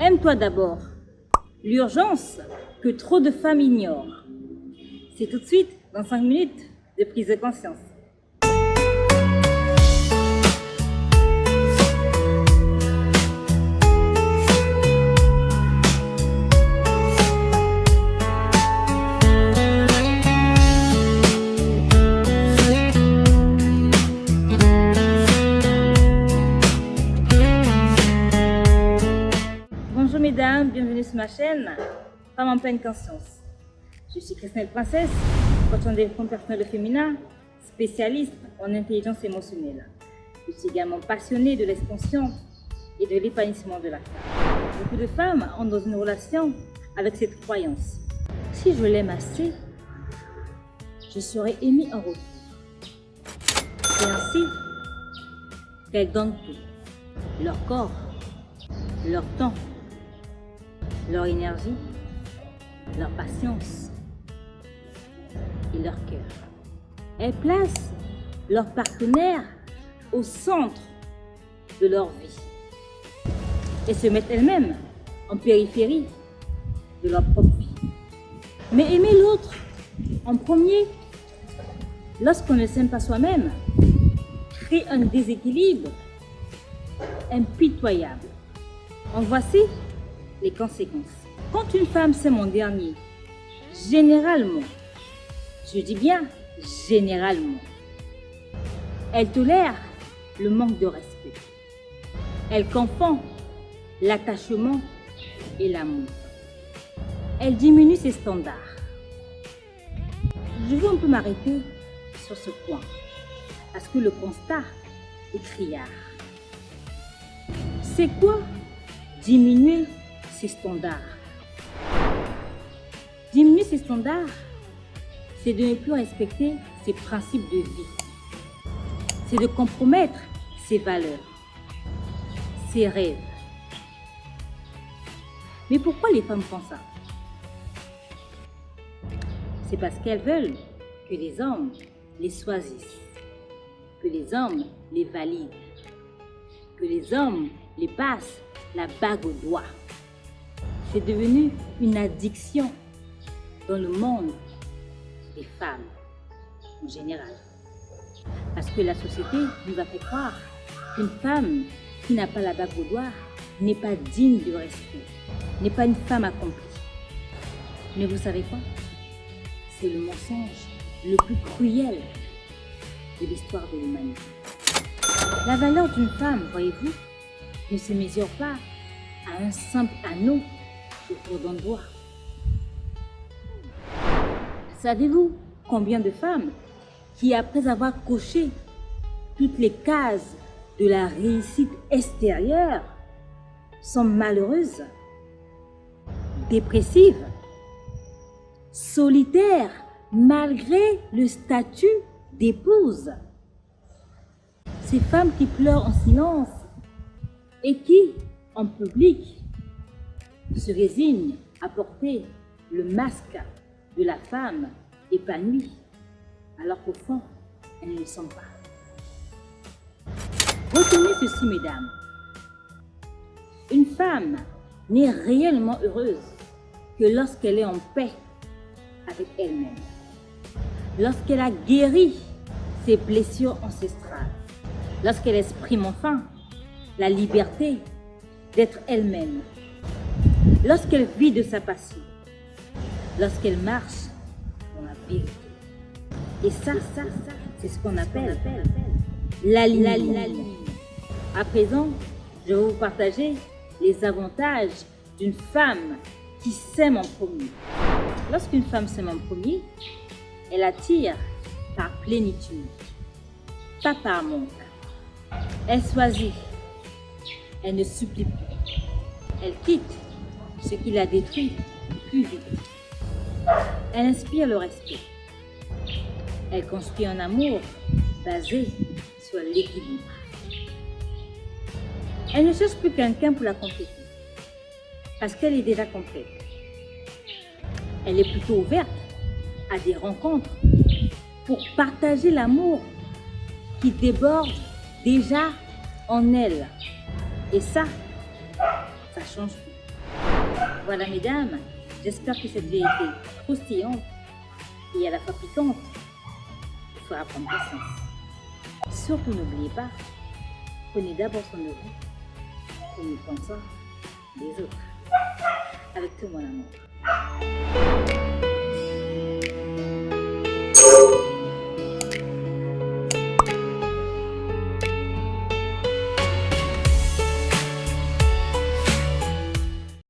Aime-toi d'abord. L'urgence que trop de femmes ignorent. C'est tout de suite dans 5 minutes de prise de conscience. Bonjour mesdames, bienvenue sur ma chaîne Femme en pleine conscience. Je suis Christelle Princesse, coach en développement personnel féminin, spécialiste en intelligence émotionnelle. Je suis également passionnée de l'expansion et de l'épanouissement de la femme. Beaucoup de femmes ont dans une relation avec cette croyance. Si je l'aime assez, je serai aimée en retour. Et ainsi qu'elles donnent tout, leur corps, leur temps, leur énergie, leur patience et leur cœur. Elles placent leur partenaire au centre de leur vie et se mettent elles-mêmes en périphérie de leur propre vie. Mais aimer l'autre en premier, lorsqu'on ne s'aime pas soi-même, crée un déséquilibre impitoyable. En voici les conséquences. Quand une femme s'aime en dernier, généralement, je dis bien généralement, elle tolère le manque de respect. Elle confond l'attachement et l'amour. Elle diminue ses standards. Je veux un peu m'arrêter sur ce point, parce que le constat est criard. C'est quoi diminuer ses standards? Diminuer ses standards, c'est de ne plus respecter ses principes de vie. C'est de compromettre ses valeurs, ses rêves. Mais pourquoi les femmes font ça? C'est parce qu'elles veulent que les hommes les choisissent, que les hommes les valident, que les hommes les passent la bague au doigt. C'est devenu une addiction dans le monde des femmes en général. Parce que la société nous a fait croire qu'une femme qui n'a pas la bague au doigt n'est pas digne de respect, n'est pas une femme accomplie. Mais vous savez quoi? C'est le mensonge le plus cruel de l'histoire de l'humanité. La valeur d'une femme, voyez-vous, ne se mesure pas à un simple anneau autour d'un doigt. Savez-vous combien de femmes qui, après avoir coché toutes les cases de la réussite extérieure, sont malheureuses, dépressives, solitaires, malgré le statut d'épouse? Ces femmes qui pleurent en silence et qui, en public, se résignent à porter le masque de la femme épanouie, alors qu'au fond, elles ne le sont pas. Retenez ceci, mesdames. Une femme n'est réellement heureuse que lorsqu'elle est en paix avec elle-même, lorsqu'elle a guéri ses blessures ancestrales, lorsqu'elle exprime enfin la liberté d'être elle-même, lorsqu'elle vit de sa passion, lorsqu'elle marche dans la vérité. Et ça, c'est ce qu'on appelle l'alignement. À présent, je vais vous partager les avantages d'une femme qui s'aime en premier. Lorsqu'une femme s'aime en premier, elle attire par plénitude, pas par manque. Elle choisit, elle ne supplie plus. Elle quitte ce qui la détruit plus vite. Elle inspire le respect. Elle construit un amour basé sur l'équilibre. Elle ne cherche plus quelqu'un pour la compléter, parce qu'elle est déjà complète. Elle est plutôt ouverte à des rencontres pour partager l'amour qui déborde déjà en elle. Et ça change tout. Voilà, mesdames, j'espère que cette vérité croustillante et à la fois piquante vous fera prendre patience. Surtout n'oubliez pas, prenez d'abord soin de vous pour mieux prendre soin des autres. Avec tout mon amour.